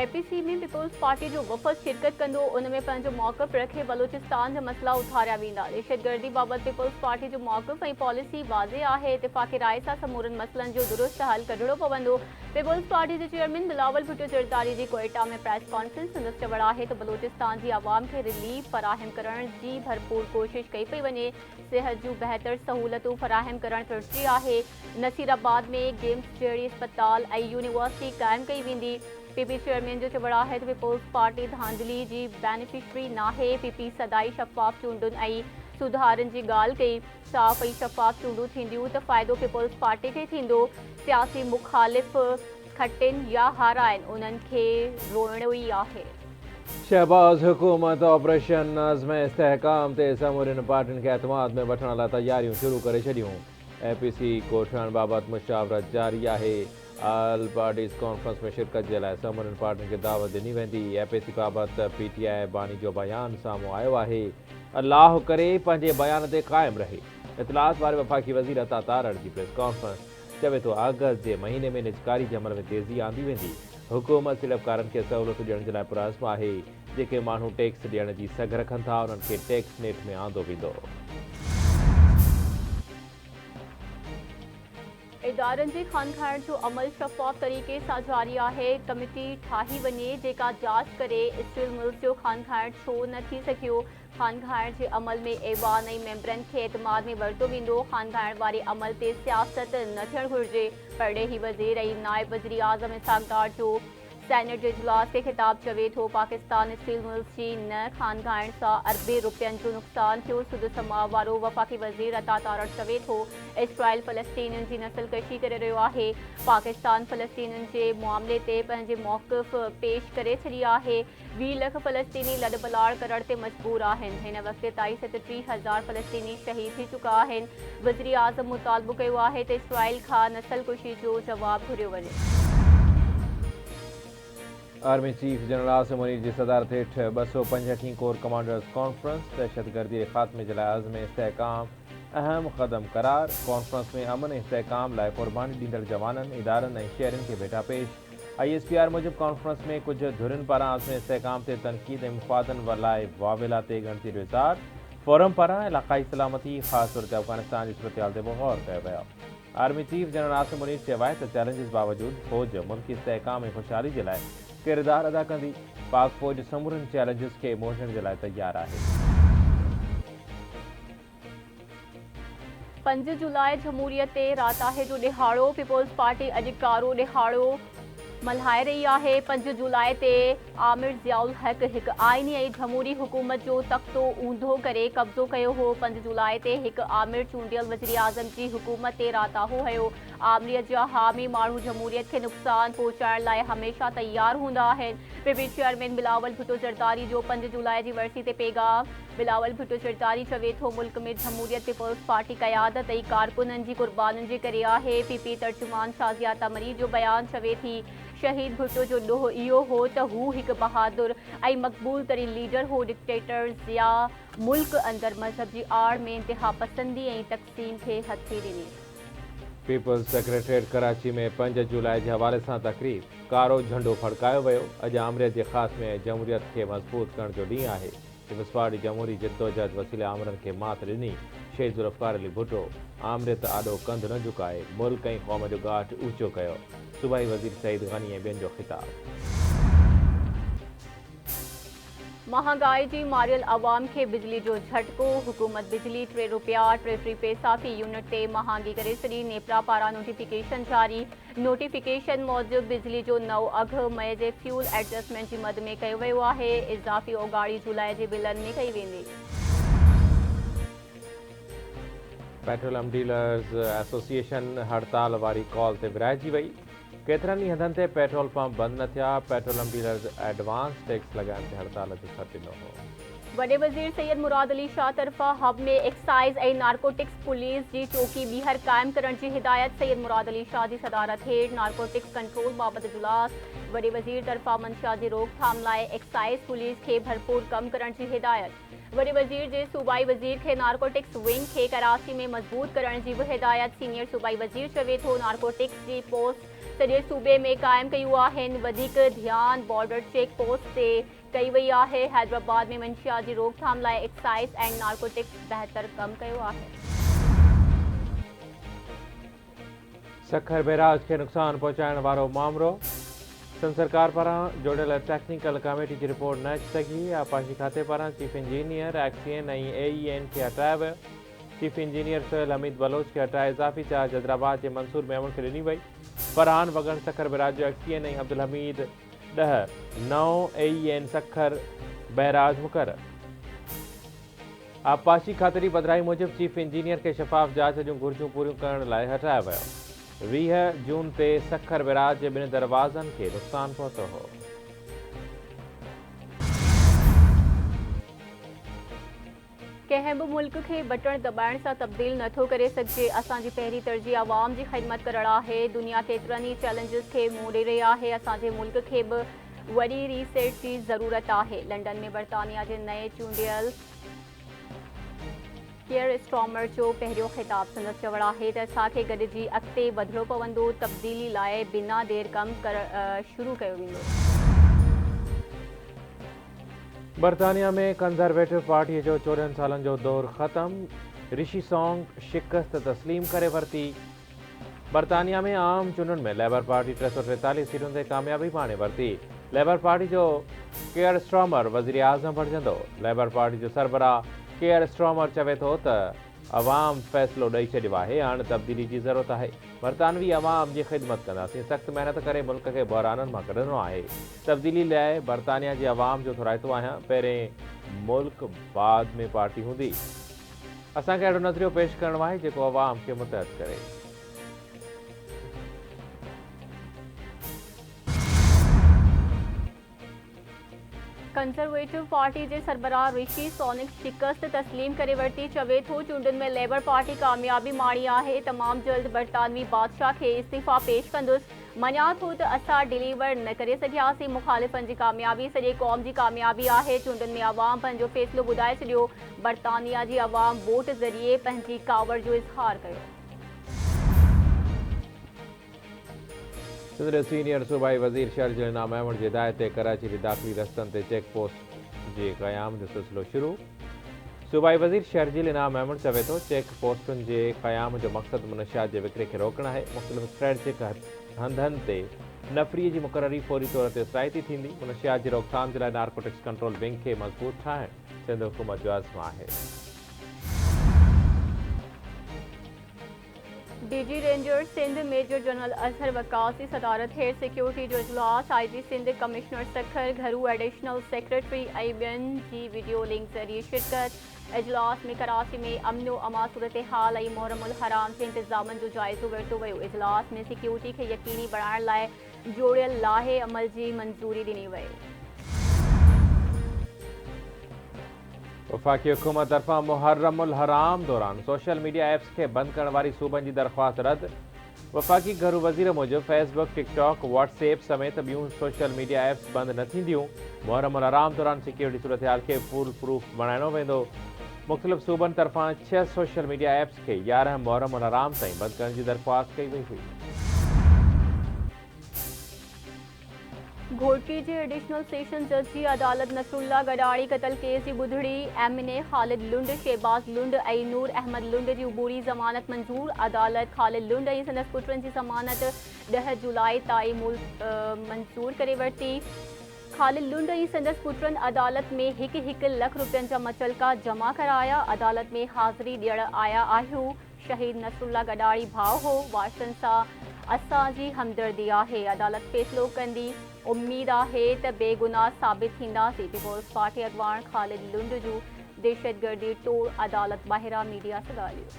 APC में peoples party जो वफ़द शिरकत कंदो उन में पंहिंजो मौक़िफ़ रखे बलूचिस्तान जा मसला उथारिया वेंदा। दहशतगर्दी बाबति पीपल्स पार्टी जो मौक़िफ़ ऐं पॉलिसी वाज़े आहे। इत्तेफ़ाक़ी राय सां समूरनि मसइलनि जो दुरुस्त हल कढणो पवंदो। पीपल्स पार्टी जे चेयरमैन बिलावल भुट्टो ज़रदारी जी कोयटा में प्रेस कॉन्फ्रेंस संदसि चवण आहे त बलूचिस्तान जी आवाम खे रिलीफ फराहम करण जी भरपूर कोशिश कई पई वञे। सिहत जूं बहितर सहूलतूं फराहम करण तरजीह आहे। नसीराबाद में गेम्स जहिड़ी अस्पताल ऐं यूनिवर्सिटी क़ाइमु कई वेंदी। पीपी चेयरमैन जो चवण आहे त पीपल्स पार्टी धांधली जी बेनिफिशरी नाहे। पीपी सदाई शफ़ाफ़ चूंडुनि ऐं सुधारनि जी ॻाल्हि कई। साफ़ ऐं शफ़ाफ़ चूंडूं थींदियूं त फ़ाइदो पीपल्स पार्टी खे थींदो। सियासी मुख़ालिफ़ खटिन या हाराइनि उन्हनि खे रोइणो ई आहे। शहबाज हुकूमत ऑपरेशन नज़्म इस्तेहकाम ते समूरनि पार्टियुनि खे एतमाद में वठण लाइ तयारियूं शुरू करे छॾियूं। एपीसी कोठण बाबति मुशावरत जारी आहे। ऑल पार्टीज़ कॉन्फ्रेंस में शिरकत जे लाइ समूरनि पार्टियुनि खे दावत ॾिनी वेंदी। एपीसी बाबति पीटीआई बानी जो बयान साम्हूं आयो आहे। अल्लाह करे पंहिंजे बयान ते क़ाइमु रहे। इतलात वारे वफ़ाक़ी वज़ीर अता तारड़ जी प्रेस कॉन्फ्रेंस चवे थो अगस्त जे महीने में निजकारी जे अमल में तेज़ी आंदी वेंदी। हुकूमत सिड़पकारनि खे सहूलियतूं ॾियण जे लाइ पुरज़्म आहे। जेके माण्हू टैक्स ॾियण जी सघ रखनि था उन्हनि खे टैक्स नेट में आंदो वेंदो। इदारनि जे खान खाइण जो अमल शफ़ाफ़ तरीक़े सां जारी आहे। कमिटी ठाही वञे जेका जांच करे स्टील मिल्स जो खान खाइण छो न थी सघियो। खान खाइण जे अमल में ऐवान ऐं मेंबरनि खे एतमाद में वरितो वेंदो। खान खाइण वारे अमल ते सियासत न थियणु घुरिजे। परॾेही वज़ीर ऐं नाइब वज़ीर आज़म इसहाक़ डार जो सेनेट जे इजलास खे ख़िताब चवे थो पाकिस्तान स्टील मिल्स जी न खान खाइण सां अरबे रुपयनि जो नुक़सान थियो। सुद समाव वारो वफ़ाक़ी वज़ीर अता तारड़ चवे थो इसराइल फ़लस्तीनियुनि जी नस्लकशी करे रहियो आहे। पाकिस्तान फ़लस्तीनियुनि जे मामले ते पंहिंजे मौक़िफ़ पेश करे छॾी आहे। 20 लख फ़लस्तीनी लॾपलाड़ करण ते मजबूर आहिनि। हिन वक़्त ताईं 37,000 फ़लस्तीनी शहीद थी चुका आहिनि। वज़ीर आज़म मुतालबो कयो आहे त इसराइल खां नस्लकुशी जो जवाबु घुरियो वञे। Army chief general Asim Munir जी सदारत हेठ 265 कोर कमांडर्स कॉन्फ्रेंस दहशतगर्दी के खात्मे जे लाइ अज़्म इस्तेहकाम अहम क़दम करार। कॉन्फ्रेंस में अमन इस्तेहकाम लाइ क़ुर्बानी ॾींदड़ जवाननि इदारनि ऐं शहरनि खे भेटा पेश। ISPR मूजिब कॉन्फ्रेंस में कुछ धुरियुनि पारां अज़्म इस्तेहकाम ते तनक़ीद ऐं मुफ़ादनि लाइ वावेला ते ॻणती जो इज़हार। फोरम पारां इलाक़ाई सलामती ख़ासि तौर ते अफ़गानिस्तान जी सूरत हाल ते गौर कयो वियो। Army chief general Asim Munir चयो आहे त चैलेंजिस बावजूदि फ़ौज मुल्की इस्तेहकाम ऐं ख़ुशहाली जे लाइ किरदार अदा कंदी। पाक फ़ौज समूरनि चैलेंजिस खे मोड़ण जे लाइ तयार आहे। 5 जुलाई जमहूरियत ते राताहे जो ॾिहाड़ो। पीपल्स पार्टी अॼु कारो ॾिहाड़ो मल्हाए रही आहे। 5 जुलाई ते आमिर ज़ियाउल हक़ हिकु आइनी ऐं जमहूरी हुकूमत जो तख़्तो ऊंधो करे कब्ज़ो कयो हो। 5 जुलाई ते हिकु आमिर चूंडियल वज़ीर आज़म जी हुकूमत ते राताहो हुयो। आमिरीअत जा हामी माण्हू जमहूरियत खे नुक़सान पहुचाइण लाइ हमेशह तयार हूंदा आहिनि। पीपी चेयरमैन बिलावल भुट्टो ज़रदारी जो 5 जुलाई जी वरसी ते पैगाम। बिलावल भुट्टो ज़रदारी चवे थो मुल्क में जमहूरियत पीपल्स पार्टी क़यादत ऐं कारकुननि जी कुर्बानियुनि जे करे आहे। पीपी तर्जुमान शाज़िया तमरी जो बयान चवे थी शहीद भुट्टो जो ॾोह इहो हो त हू हिकु बहादुर ऐं मक़बूल तरीन लीडर हो। डिक्टेटर्स या मुल्क अंदरि मज़हब जी आड़ में इंतिहा पसंदी ऐं तक़सीम खे हथी ॾिनी। पीपल्स सेक्रेटरीट कराची में 5 जुलाई के हवाले से तकरीब कारो झंडो फड़कायो वियो। अॼु आमिरियत के ख़ात्मे ऐं जमहूरियत के मज़बूत करण जो ॾींहुं आहे। पीपल्स पार्टी जमहूरी जिद्दोजहद वसीले आमरनि खे मात ॾिनी। शहीद ज़ुल्फ़िकार अली भुट्टो आमिरियत आॾो कंधु न झुकाए मुल्क ऐं क़ौम जो गाठ ऊचो कयो। सूबाई वज़ीर सईद गनी ऐं ॿियनि जो ख़िताब। महांगाई जी मारियल अवाम खे बिजली जो झटको। हुकूमत बिजली 3 रुपया 3 फ़ी पैसा फ़ी यूनिट ते महांगी करे छॾी। नेपरा पारां नोटिफिकेशन जारी। नोटिफिकेशन मूजिब बिजली जो नओं अघु मई जे फ्यूल एडजस्टमेंट जी मद में कयो वियो आहे। इज़ाफ़ी ओगाड़ी जुलाई जे बिलनि में कई वेंदी। पेट्रोलियम डीलर्स एसोसिएशन हड़ताल वारी कॉल ते विराइजी वई। केतिरनि ई हंधनि ते पेट्रोल पंप बंदि न थिया। पेट्रोलियम डीलर्स एडवांस टैक्स लॻाइण ते हड़ताल जो सॾु ॾिनो हो। वॾे वज़ीर सैयद मुराद अली शाह तरफ़ां हब में एक्साइज़ ऐं नारकोटिक्स पुलिस जी चौकी ॿीहर क़ाइमु करण जी हिदायत। सैयद मुराद अली शाह जी सदारत हेठ नारकोटिक्स कंट्रोल बाबति इजलास। वॾे वज़ीर तरफ़ां मंशा जी रोकथाम लाइ एक्साइज़ पुलिस खे भरपूर कमु करण जी हिदायत। वॾे वज़ीर जे सूबाई वज़ीर खे नारकोटिक्स विंग खे कराची में मज़बूत करण जी बि हिदायत। सीनियर सूबाई वज़ीर चवे थो नारकोटिक्स जी पोस्ट सॼे सूबे में क़ाइमु कयूं आहिनि। वधीक ध्यानु बॉर्डर चेक पोस्ट ते कई वई आहे। हैदराबाद में मंशियात जी रोकथाम लाइ एक्साइज़ एंड नार्कोटिक्स बहितर कमु कयो आहे। सखर बैराज खे नुक़सान पहुचाइण वारो मामलो संद सरकार पारां जोड़ियल टेक्निकल कमेटी जी रिपोर्ट न अची सघी। आपाशी खाते पारां चीफ इंजीनियर एक्सीएन ऐं एईएन खे हटायो वियो। चीफ इंजीनियर सोहेल हमीद बलोच खे हटाए इज़ाफ़ी चार्ज हैदराबाद जे मंसूर मेमन खे ॾिनी वई। फरहान वगण सखर बैराज जो एक्सीएन ऐं अब्दुल हमीद 10 9 एईएन सखर बैराज मुक़रर। आपाशी खाते जी पधिराई मूजिबि चीफ इंजीनियर खे शफ़ाफ़ जांच जूं घुरिजूं पूरियूं करण लाइ हटायो वियो। 20 जून ते सखर बैराज जे ॿिनि दरवाज़नि खे नुक़सान पहुतो हो। कंहिं बि मुल्क खे बटण दॿाइण सां तब्दील नथो करे सघिजे। असांजी पहिरीं तरजीह आवाम जी ख़िदमत करणु आहे। दुनिया केतिरनि ई चैलेंजिस खे मुंहुं ॾेई रही आहे। असांजे मुल्क खे बि वॾी रीसेट जी ज़रूरत आहे। लंडन में बर्तानिया जे नए चूंडियल केयर स्टॉर्मर जो पहिरियों ख़िताब संदसि चवण आहे त असांखे गॾिजी अॻिते वधिणो पवंदो। तब्दीली लाइ बिना देरि कमु शुरू कयो वेंदो। बर्तानिया में कंजर्वेटिव पार्टीअ जो 14 सालनि जो दौर ख़त्म। ऋषि सोंक शिकस्त तस्लीम करे वरिती। बर्तानिया में आम चूंडुनि में लेबर पार्टी 343 सीटुनि ते कामयाबी माणे वरिती। लेबर पार्टी जो केयर स्टॉर्मर वज़ीर आज़म बणिजंदो। लेबर पार्टी जो सरबराह केयर स्टॉर्मर चवे थो त अवाम फ़ैसिलो ॾेई छॾियो आहे। हाणे तब्दीली जी ज़रूरत आहे। बर्तानवी अवाम जी ख़िदमत कंदासीं। सख़्त महिनत करे मुल्क खे बहराननि मां कढणो आहे। तब्दीली लाइ बर्तानिया जी अवाम जो थोराइतो आहियां। पहिरें मुल्क बाद में पार्टी हूंदी। असांखे अहिड़ो नज़रियो पेश करणो आहे जेको अवाम खे मुतहद करे। कंजर्वेटिव पार्टी जे सरबराह ऋषि सोनिक शिकस्त तस्लीम करे वरिती। चवे थो चूंडुनि में लेबर पार्टी कामयाबी माणी आहे। तमामु जल्द बर्तानवी बादशाह खे इस्तीफ़ा पेश कंदुसि। मञा थो त असां डिलीवर न करे सघियासीं। मुखालिफ़नि जी कामयाबी सॼे क़ौम जी कामयाबी आहे। चूंडुनि में अवाम पंहिंजो फ़ैसिलो ॿुधाए छॾियो। बर्तानिया जी अवाम वोट ज़रिए पंहिंजी कावड़ जो इज़हार कयो। सिंध सीनियर सूबाई वज़ीर शर्जिल इनाम अहमद जी हिदायत ते कराची जे दाख़िली रस्तनि ते चेक पोस्ट जे क़याम जो सिलसिलो शुरू। सूबाई वज़ीर शर्जिल इनाम अहमद चवे थो चेक पोस्टुनि जे क़याम जो मक़सदु मुनशियात जे विकिरे खे रोकणु आहे। मुख़्तलिफ़ स्ट्रेटजिक हंधनि ते नफ़री जी मुक़ररी फौरी तौर ते इसराइती थींदी। मुनशियात जी रोकथाम जे लाइ नार्कोटिक्स कंट्रोल विंग खे मज़बूत ठाहिणु सिंध हुकूमत जो अज़्म आहे। DG ranger Sindh major general Azhar Waqas की सदारत हेठि सिक्योरिटी जो इजलास। आईजी सिंध कमिश्नर सखर घरू एडिशनल सेक्रेटरी ऐं ॿियनि जी वीडियो लिंक ज़रिए शिरकत। इजलास में कराची में अमन अमा सूरत हाल ऐं मुहर्रमुल हराम जे इंतज़ामनि जो जाइज़ो वरितो वियो। इजलास में सिक्योरिटी खे यकीनी बणाइण लाइ जोड़ियल लाहे अमल जी मंज़ूरी ॾिनी वई। वफ़ाक़ी हुकूमत तरफ़ां मुहर्रमुल हराम दौरान सोशल मीडिया ऐप्स खे बंदि करण वारी सूबनि जी दरख़्वास्त रद्द। वफ़ाक़ी घरू वज़ीर मूजिबि फेसबुक, टिकटॉक, व्हाट्सएप समेत ॿियूं सोशल मीडिया ऐप्स बंदि न थींदियूं। मुहर्रमुल हराम दौरान सिक्योरिटी सूरत हाल खे फुल प्रूफ बणाइणो वेंदो। मुख़्तलिफ़ सूबनि तरफ़ां 6 सोशल मीडिया ऐप्स खे 11 मुहर्रमुल हराम ताईं बंदि करण जी दरख़्वास्त कई वई हुई। घोटकी जे एडिशनल सेशन जज जी अदालत नसरुल्ला गडाड़ी क़तल केस जी ॿुधणी। एमएनए ख़ालिद लुंड, शहबाज़ लुंड ऐं नूर अहमद लुंड जी उबूरी ज़मानत मंज़ूर। अदालत ख़ालिद लुंड ऐं संदसि पुटनि जी ज़मानत 10 जुलाई ताईं मंज़ूर करे वरिती। ख़ालिद लुंड ऐं संदसि पुटनि अदालत में $1 लख जा मचलका जमा कराया। अदालत में हाज़िरी ॾियण आया आहियूं। शहीद नसरुल्ला गडाड़ी भाउ हो। वारसनि सां असांजी हमदर्दी आहे। अदालत फ़ैसिलो कंदी। उम्मीद आहे त बेगुनाह साबित थींदासीं। पीपल्स पार्टी अॻवान ख़ालिद लुंड जूं दहशतगर्दी तोड़ अदालत ॿाहिरां मीडिया सां ॻाल्हियूं।